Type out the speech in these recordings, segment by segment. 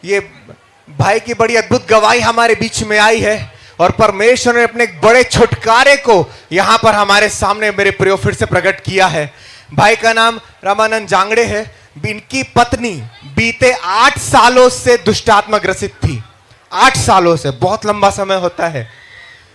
ये भाई की बड़ी अद्भुत गवाही हमारे बीच में आई है और परमेश्वर ने अपने एक बड़े छुटकारे को यहां पर हमारे सामने मेरे प्रियो फिर से प्रकट किया है। भाई का नाम रामानंद जांगड़े है। इनकी पत्नी बीते 8 सालों से दुष्टात्मा ग्रसित थी। 8 सालों से, बहुत लंबा समय होता है।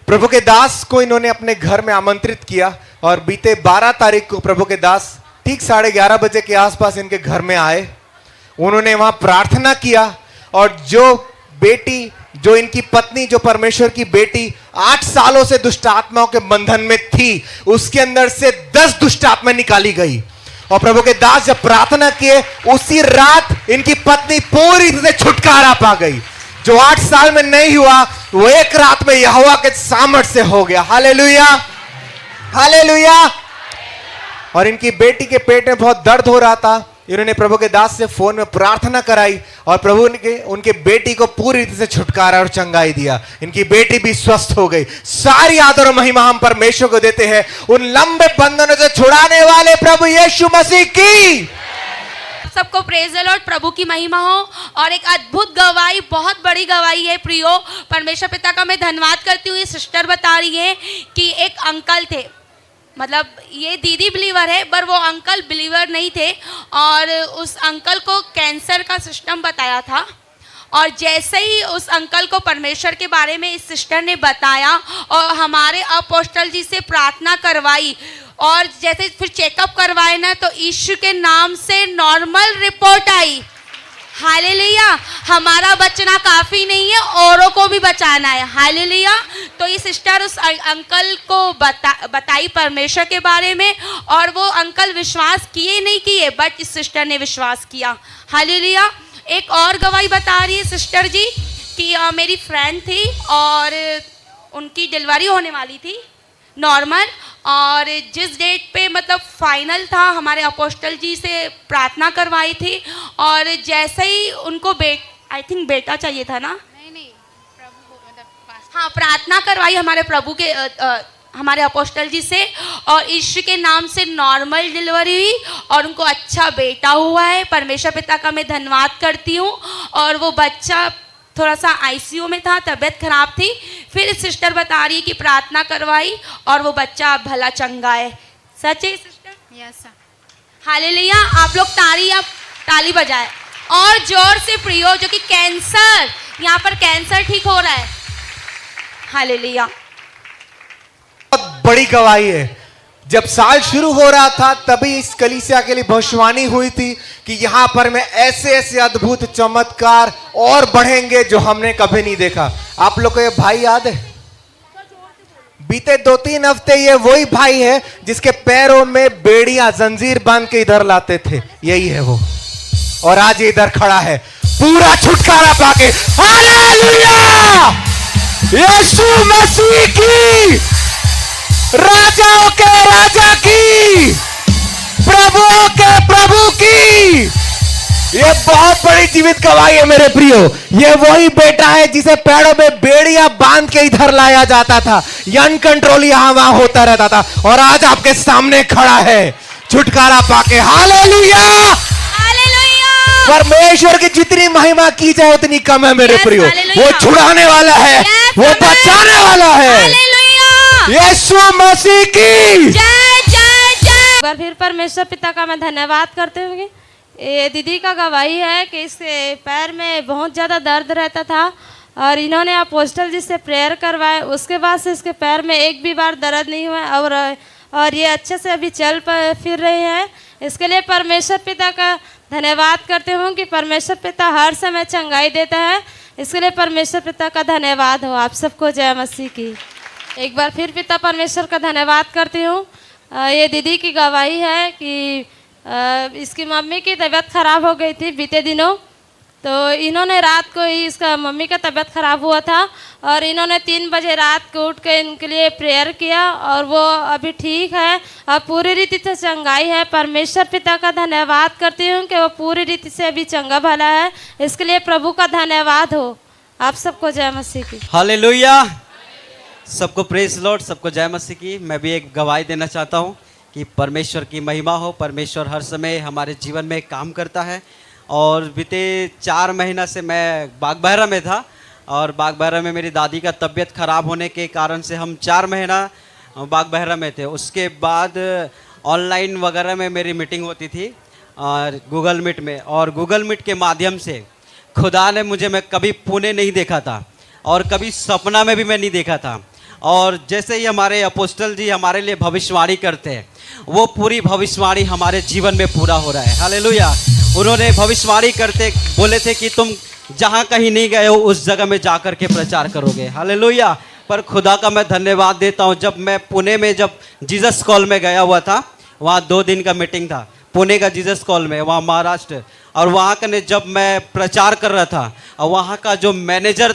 प्रभु के दास को इन्होंने अपने घर में आमंत्रित किया और बीते 12 तारीख को प्रभु के दास ठीक 11:30 बजे के आसपास इनके घर में आए। उन्होंने वहां प्रार्थना किया और जो इनकी पत्नी, जो परमेश्वर की बेटी 8 सालों से दुष्ट आत्माओं के बंधन में थी, उसके अंदर से 10 दुष्ट आत्मा निकाली गई। और प्रभु के दास जब प्रार्थना किए, उसी रात इनकी पत्नी पूरी तरह से छुटकारा पा गई। जो 8 साल में नहीं हुआ, वो एक रात में यहोवा के सामर्थ्य से हो गया। Hallelujah, hallelujah. और इनकी बेटी के पेट में बहुत दर्द हो रहा था। इन्होंने प्रभु के दास से फोन में प्रार्थना कराई और प्रभु ने उनके बेटी को पूरी रीति से छुटकारा और चंगाई दिया। इनकी बेटी भी स्वस्थ हो गई। सारी आदर और महिमा हम परमेश्वर को देते हैं, उन लंबे बंधनों से छुड़ाने वाले प्रभु यीशु मसीह की। सबको प्रेज द लॉर्ड, प्रभु की महिमा हो। और एक अद्भुत गवाही, बहुत बड़ी गवाही है प्रियो। परमेश्वर पिता का मैं धन्यवाद करती हूँ। ये सिस्टर बता रही है कि एक अंकल थे, मतलब ये दीदी बिलीवर है पर वो अंकल बिलीवर नहीं थे, और उस अंकल को कैंसर का सिस्टम बताया था। और जैसे ही उस अंकल को परमेश्वर के बारे में इस सिस्टर ने बताया और हमारे अपोस्टल जी से प्रार्थना करवाई, और जैसे फिर चेकअप करवाए ना, तो यीशु के नाम से नॉर्मल रिपोर्ट आई। हालेलुया। हमारा बचना काफ़ी नहीं है, औरों को भी बचाना है। हालेलुया। तो ये सिस्टर उस अंकल को बताई परमेश्वर के बारे में, और वो अंकल विश्वास किए नहीं किए, बट इस सिस्टर ने विश्वास किया। हालेलुया। एक और गवाही बता रही है सिस्टर जी कि मेरी फ्रेंड थी और उनकी डिलीवरी होने वाली थी नॉर्मल, और जिस डेट पे मतलब फाइनल था, हमारे अपोस्टल जी से प्रार्थना करवाई थी, और जैसे ही उनको आई थिंक बेटा चाहिए था ना, नहीं प्रभु, मतलब हाँ, प्रार्थना करवाई हमारे प्रभु के हमारे अपोस्टल जी से, और यीशु के नाम से नॉर्मल डिलीवरी हुई और उनको अच्छा बेटा हुआ है। परमेश्वर पिता का मैं धन्यवाद करती हूँ। और वो बच्चा थोड़ा सा आईसीयू में था, तबीयत खराब थी। फिर सिस्टर बता रही है कि प्रार्थना करवाई और वो बच्चा भला चंगा है। सच है सिस्टर? Yes sir. हालेलुया। आप लोग ताली बजाए और जोर से प्रियो, जो कि कैंसर, यहाँ पर कैंसर ठीक हो रहा है। हालेलुया। बहुत बड़ी गवाही है। जब साल शुरू हो रहा था, तभी इस कलीसिया के लिए भविष्यवाणी हुई थी कि यहाँ पर में ऐसे ऐसे अद्भुत चमत्कार और बढ़ेंगे जो हमने कभी नहीं देखा। आप लोग को ये भाई याद है? बीते 2-3 हफ्ते ये वही भाई है जिसके पैरों में बेड़ियां, जंजीर बांध के इधर लाते थे। यही है वो, और आज ये इधर खड़ा है पूरा छुटकारा पाके। हालेलुया। यीशु मसीह की, राजाओं के राजा की, प्रभुओं के प्रभु की ये बहुत बड़ी जीवित गवाही है मेरे प्रियो। ये वही बेटा है जिसे पैरों में बेड़ियां बांध के इधर लाया जाता था, अनकंट्रोल यहां वहां होता रहता था, और आज आपके सामने खड़ा है छुटकारा पाके। Hallelujah, hallelujah. परमेश्वर की जितनी महिमा की जाए उतनी कम है मेरे प्रियो। वो छुड़ाने वाला है, वो बचाने वाला है। यीशु मसीह की जय जय जय। एक बार फिर परमेश्वर पिता का मैं धन्यवाद करते हुए, ये दीदी का गवाही है कि इसके पैर में बहुत ज़्यादा दर्द रहता था, और इन्होंने अपोस्टल जी से प्रेयर करवाए। उसके बाद से इसके पैर में एक भी बार दर्द नहीं हुआ, और ये अच्छे से अभी चल फिर रहे हैं। इसके लिए परमेश्वर पिता का धन्यवाद करते हूँ कि परमेश्वर पिता हर समय चंगाई देता है। इसके लिए परमेश्वर पिता का धन्यवाद हो। आप सबको जय मसीह की। एक बार फिर पिता परमेश्वर का धन्यवाद करती हूँ। ये दीदी की गवाही है कि इसकी मम्मी की तबीयत ख़राब हो गई थी बीते दिनों, तो इन्होंने रात को ही, इसका मम्मी का तबीयत ख़राब हुआ था, और इन्होंने 3 बजे रात को उठ के इनके लिए प्रेयर किया, और वो अभी ठीक है और पूरी रीति से चंगाई है। परमेश्वर पिता का धन्यवाद करती हूँ कि वो पूरी रीति से अभी चंगा भला है। इसके लिए प्रभु का धन्यवाद हो। आप सबको जय मसीह की। हालेलुया। सबको प्रेज लॉर्ड, सबको जय मसीह की। मैं भी एक गवाही देना चाहता हूँ कि परमेश्वर की महिमा हो। परमेश्वर हर समय हमारे जीवन में काम करता है, और बीते 4 महीना से मैं बागबहरा में था और बागबहरा में मेरी दादी का तबीयत ख़राब होने के कारण से हम 4 महीना बागबहरा में थे। उसके बाद ऑनलाइन वगैरह में मेरी मीटिंग होती थी और गूगल मीट में, और गूगल मीट के माध्यम से खुदा ने मुझे, मैं कभी पुणे नहीं देखा था और कभी सपना में भी मैं नहीं देखा था। और जैसे ही हमारे अपोस्टल जी हमारे लिए भविष्यवाणी करते हैं, वो पूरी भविष्यवाणी हमारे जीवन में पूरा हो रहा है। हालेलुया। उन्होंने भविष्यवाणी करते बोले थे कि तुम जहाँ कहीं नहीं गए हो उस जगह में जा कर के प्रचार करोगे। हालेलुया। पर खुदा का मैं धन्यवाद देता हूँ, जब मैं पुणे में जब जीसस कॉल में गया हुआ था, वहाँ 2 दिन का मीटिंग था पुणे का जीसस कॉल में, वहाँ महाराष्ट्र, और वहाँ का जब मैं प्रचार कर रहा था और वहाँ का जो मैनेजर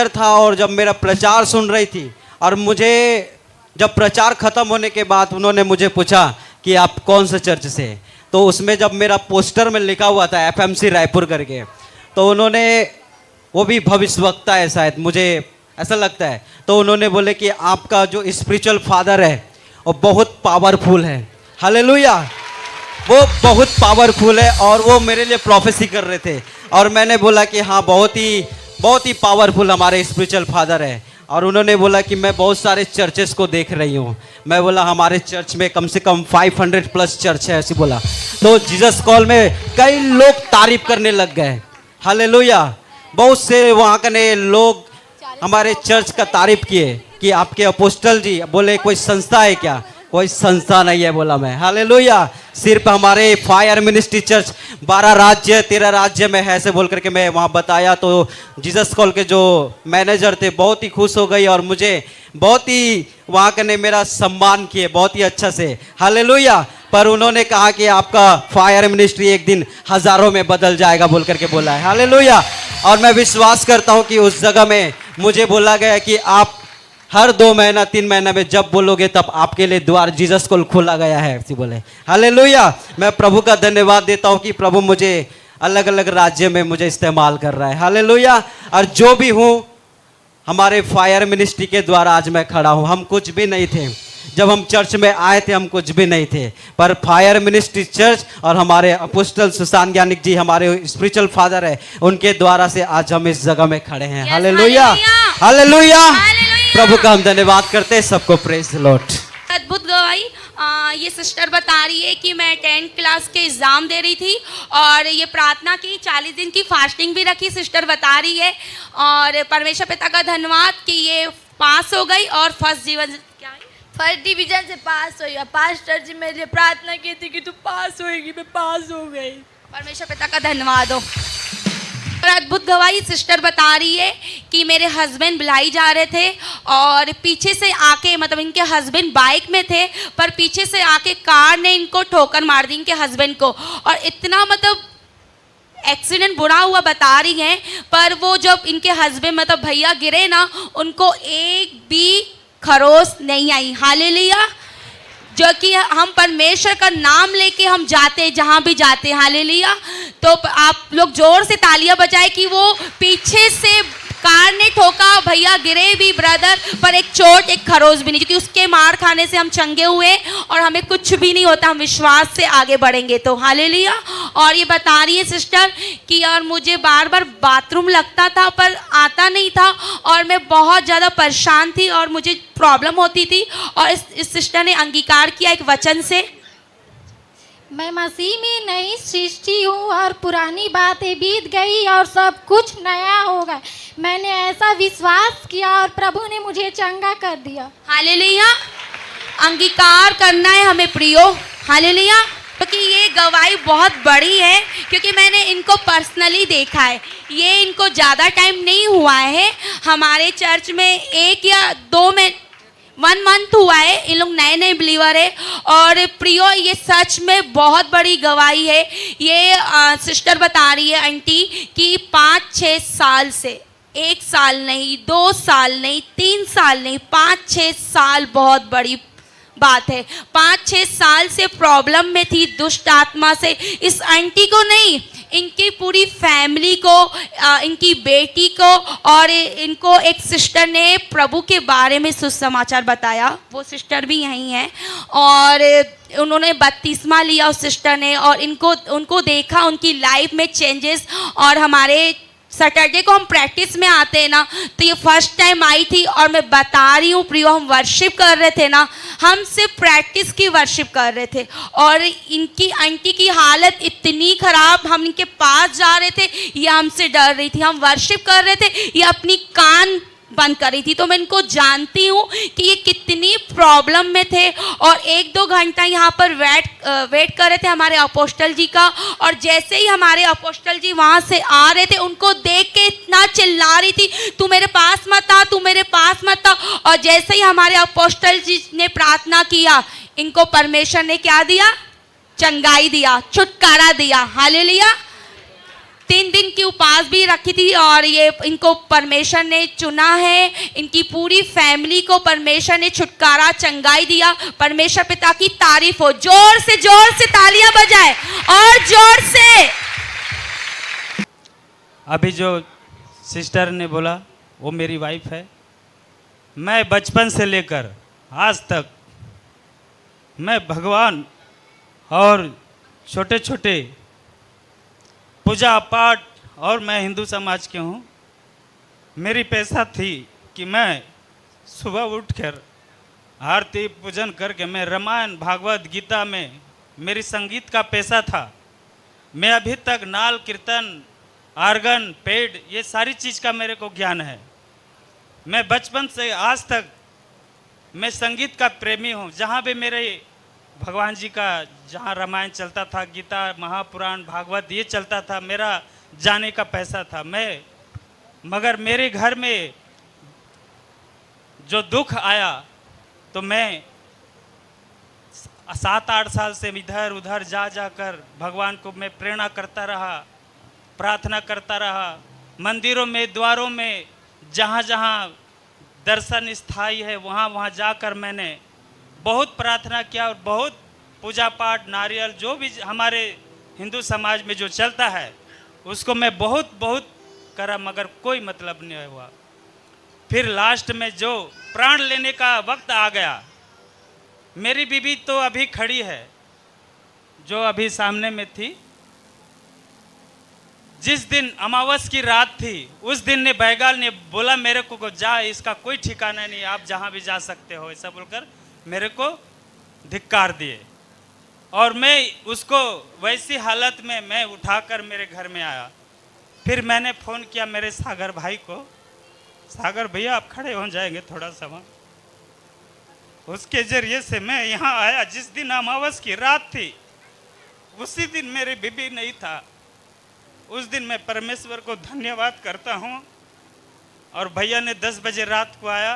था और जब मेरा प्रचार सुन रही थी, और मुझे जब प्रचार ख़त्म होने के बाद उन्होंने मुझे पूछा कि आप कौन से चर्च से, तो उसमें जब मेरा पोस्टर में लिखा हुआ था FMC रायपुर करके, तो उन्होंने, वो भी भविष्यवक्ता है शायद, मुझे ऐसा लगता है, तो उन्होंने बोले कि आपका जो स्पिरिचुअल फादर है वो बहुत पावरफुल है। हालेलुया। वो बहुत पावरफुल है, और वो मेरे लिए प्रोफेसी कर रहे थे, और मैंने बोला कि हाँ बहुत ही पावरफुल हमारे स्पिरिचुअल फादर है। और उन्होंने बोला कि मैं बहुत सारे चर्चेस को देख रही हूँ। मैं बोला हमारे चर्च में कम से कम 500 प्लस चर्च है, ऐसी बोला। तो जीसस कॉल में कई लोग तारीफ करने लग गए। हालेलुया। बहुत से वहाँ के लोग हमारे चर्च का तारीफ किए कि आपके अपोस्टल जी, बोले कोई संस्था है क्या? कोई संस्था नहीं है, बोला मैं। हालेलुया। सिर्फ हमारे फायर मिनिस्ट्री चर्च 12 राज्य 13 राज्य में है, ऐसे बोल करके मैं वहाँ बताया। तो जीसस कॉल के जो मैनेजर थे बहुत ही खुश हो गई और मुझे बहुत ही वहाँ के ने मेरा सम्मान किए बहुत ही अच्छा से। हालेलुया। पर उन्होंने कहा कि आपका फायर मिनिस्ट्री एक दिन हज़ारों में बदल जाएगा बोल करके बोला है। हालेलुया। और मैं विश्वास करता हूँ कि उस जगह में मुझे बोला गया कि आप हर 2 महीना 3 महीना में जब बोलोगे तब आपके लिए द्वार जीसस को खोला गया है, ऐसे बोले। हालेलुया। मैं प्रभु का धन्यवाद देता हूँ कि प्रभु मुझे अलग अलग राज्य में मुझे इस्तेमाल कर रहा है। हालेलुया। और जो भी हूँ हमारे फायर मिनिस्ट्री के द्वारा आज मैं खड़ा हूँ। हम कुछ भी नहीं थे, जब हम चर्च में आए थे हम कुछ भी नहीं थे, पर फायर मिनिस्ट्री चर्च और हमारे अपोस्टल सुशांत ज्ञानिक जी हमारे स्पिरिचुअल फादर है, उनके द्वारा से आज हम इस जगह में खड़े हैं। हालेलुया। हालेलुया। प्रभु का हम धन्यवाद करते हैं। सबको प्रेज द लॉर्ड। अद्भुत गवाही। ये सिस्टर बता रही है कि मैं 10th क्लास के एग्ज़ाम दे रही थी और ये प्रार्थना की, 40 दिन की फास्टिंग भी रखी, सिस्टर बता रही है। और परमेश्वर पिता का धन्यवाद कि ये पास हो गई और फर्स्ट डिवीजन से पास हुई। पास्टर जी मेरे प्रार्थना की थी कि तू पास होएगी, मैं पास हो गई। परमेश्वर पिता का धन्यवाद हो। और अद्भुत गवाही सिस्टर बता रही है कि मेरे हस्बैंड भिलाई जा रहे थे और पीछे से आके, मतलब इनके हस्बैंड बाइक में थे पर पीछे से आके कार ने इनको ठोकर मार दी, इनके हस्बैंड को। और इतना मतलब एक्सीडेंट बुरा हुआ बता रही हैं, पर वो जब इनके हस्बैंड मतलब भैया गिरे ना, उनको एक भी खरोच नहीं आई। हालेलुया। जो कि हम परमेश्वर का नाम लेके हम जाते जहाँ भी जाते। हालेलुया। तो आप लोग जोर से तालियां बजाए कि वो पीछे से कार ने ठोका, भैया गिरे भी ब्रदर, पर एक चोट एक खरोच भी नहीं, क्योंकि उसके मार खाने से हम चंगे हुए और हमें कुछ भी नहीं होता, हम विश्वास से आगे बढ़ेंगे। तो हालेलुया। और ये बता रही है सिस्टर कि यार मुझे बार बार बाथरूम लगता था पर आता नहीं था और मैं बहुत ज़्यादा परेशान थी और मुझे प्रॉब्लम होती थी। और इस सिस्टर ने अंगीकार किया एक वचन से, मैं मसीह में नई सृष्टि हूँ और पुरानी बातें बीत गई और सब कुछ नया हो गया। मैंने ऐसा विश्वास किया और प्रभु ने मुझे चंगा कर दिया। हालेलुया। अंगीकार करना है हमें प्रियो। हालेलुया। क्योंकि ये गवाही बहुत बड़ी है, क्योंकि मैंने इनको पर्सनली देखा है। ये इनको ज़्यादा टाइम नहीं हुआ है, हमारे चर्च में 1 या 2 में 1 मंथ हुआ है, इन लोग नए नए बिलीवर है। और प्रियो ये सच में बहुत बड़ी गवाही है। ये सिस्टर बता रही है आंटी कि 5-6 साल से, 1 साल नहीं, 2 साल नहीं, 3 साल नहीं, 5-6 साल बहुत बड़ी बात है। 5-6 साल से प्रॉब्लम में थी दुष्ट आत्मा से। इस आंटी को नहीं, इनकी पूरी फैमिली को, इनकी बेटी को और इनको एक सिस्टर ने प्रभु के बारे में सुसमाचार बताया। वो सिस्टर भी यहीं हैं और उन्होंने बपतिस्मा लिया उस सिस्टर ने, और उनको देखा उनकी लाइफ में चेंजेस। और हमारे सैटरडे को हम प्रैक्टिस में आते हैं ना, तो ये फर्स्ट टाइम आई थी और मैं बता रही हूँ प्रियो, हम वर्शिप कर रहे थे ना, हम सिर्फ प्रैक्टिस की वर्शिप कर रहे थे और इनकी आंटी की हालत इतनी खराब, हम इनके पास जा रहे थे, ये हमसे डर रही थी। हम वर्शिप कर रहे थे, ये अपनी कान बंद कर रही थी। तो मैं इनको जानती हूँ कि ये कितनी प्रॉब्लम में थे और 1-2 घंटा यहाँ पर वेट कर रहे थे हमारे अपोस्टल जी का। और जैसे ही हमारे अपोस्टल जी वहाँ से आ रहे थे, उनको देख के इतना चिल्ला रही थी, तू मेरे पास मत आ, तू मेरे पास मत आ। और जैसे ही हमारे अपोस्टल जी ने प्रार्थना किया, इनको परमेश्वर ने क्या दिया? चंगाई दिया, छुटकारा दिया। हालेलुया। 3 दिन की उपवास भी रखी थी और ये इनको परमेश्वर ने चुना है। इनकी पूरी फैमिली को परमेश्वर ने छुटकारा, चंगाई दिया। परमेश्वर पिता की तारीफ हो। जोर से तालियां बजाए और जोर से। अभी जो सिस्टर ने बोला वो मेरी वाइफ है। मैं बचपन से लेकर आज तक मैं भगवान और छोटे छोटे पूजा पाठ, और मैं हिंदू समाज के हूँ। मेरी पेशा थी कि मैं सुबह उठकर आरती पूजन करके मैं रामायण भागवत गीता में, मेरी संगीत का पेशा था। मैं अभी तक नाल कीर्तन आर्गन पेड ये सारी चीज़ का मेरे को ज्ञान है। मैं बचपन से आज तक मैं संगीत का प्रेमी हूँ। जहाँ भी मेरे भगवान जी का, जहाँ रामायण चलता था, गीता महापुराण भागवत ये चलता था, मेरा जाने का पैसा था। मगर मेरे घर में जो दुख आया तो मैं 7-8 साल से इधर उधर जाकर भगवान को मैं प्रेरणा करता रहा, प्रार्थना करता रहा। मंदिरों में, द्वारों में, जहाँ जहाँ दर्शन स्थायी है वहाँ वहाँ जाकर मैंने बहुत प्रार्थना किया और बहुत पूजा पाठ, नारियल जो भी हमारे हिंदू समाज में जो चलता है उसको मैं बहुत करा, मगर कोई मतलब नहीं हुआ। फिर लास्ट में जो प्राण लेने का वक्त आ गया, मेरी बीवी तो अभी खड़ी है जो अभी सामने में थी। जिस दिन अमावस की रात थी उस दिन ने बैगाल ने बोला मेरे को जा, इसका कोई ठिकाना नहीं, आप जहाँ भी जा सकते हो, ऐसा बोलकर मेरे को धिक्कार दिए। और मैं उसको वैसी हालत में मैं उठाकर मेरे घर में आया। फिर मैंने फ़ोन किया मेरे सागर भाई को, सागर भैया आप खड़े हो जाएंगे थोड़ा समय। उसके ज़रिए से मैं यहाँ आया। जिस दिन अमावस की रात थी उसी दिन मेरी बीबी नहीं था। उस दिन मैं परमेश्वर को धन्यवाद करता हूँ। और भैया ने 10 बजे रात को आया।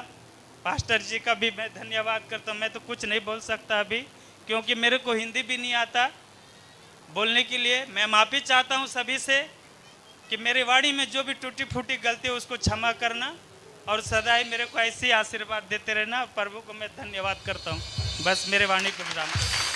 पास्टर जी का भी मैं धन्यवाद करता हूँ। मैं तो कुछ नहीं बोल सकता अभी, क्योंकि मेरे को हिंदी भी नहीं आता बोलने के लिए। मैं माफ़ी चाहता हूँ सभी से कि मेरी वाणी में जो भी टूटी फूटी गलती है उसको क्षमा करना और सदा ही मेरे को ऐसे ही आशीर्वाद देते रहना। प्रभु को मैं धन्यवाद करता हूँ। बस मेरे वाणी को विराम।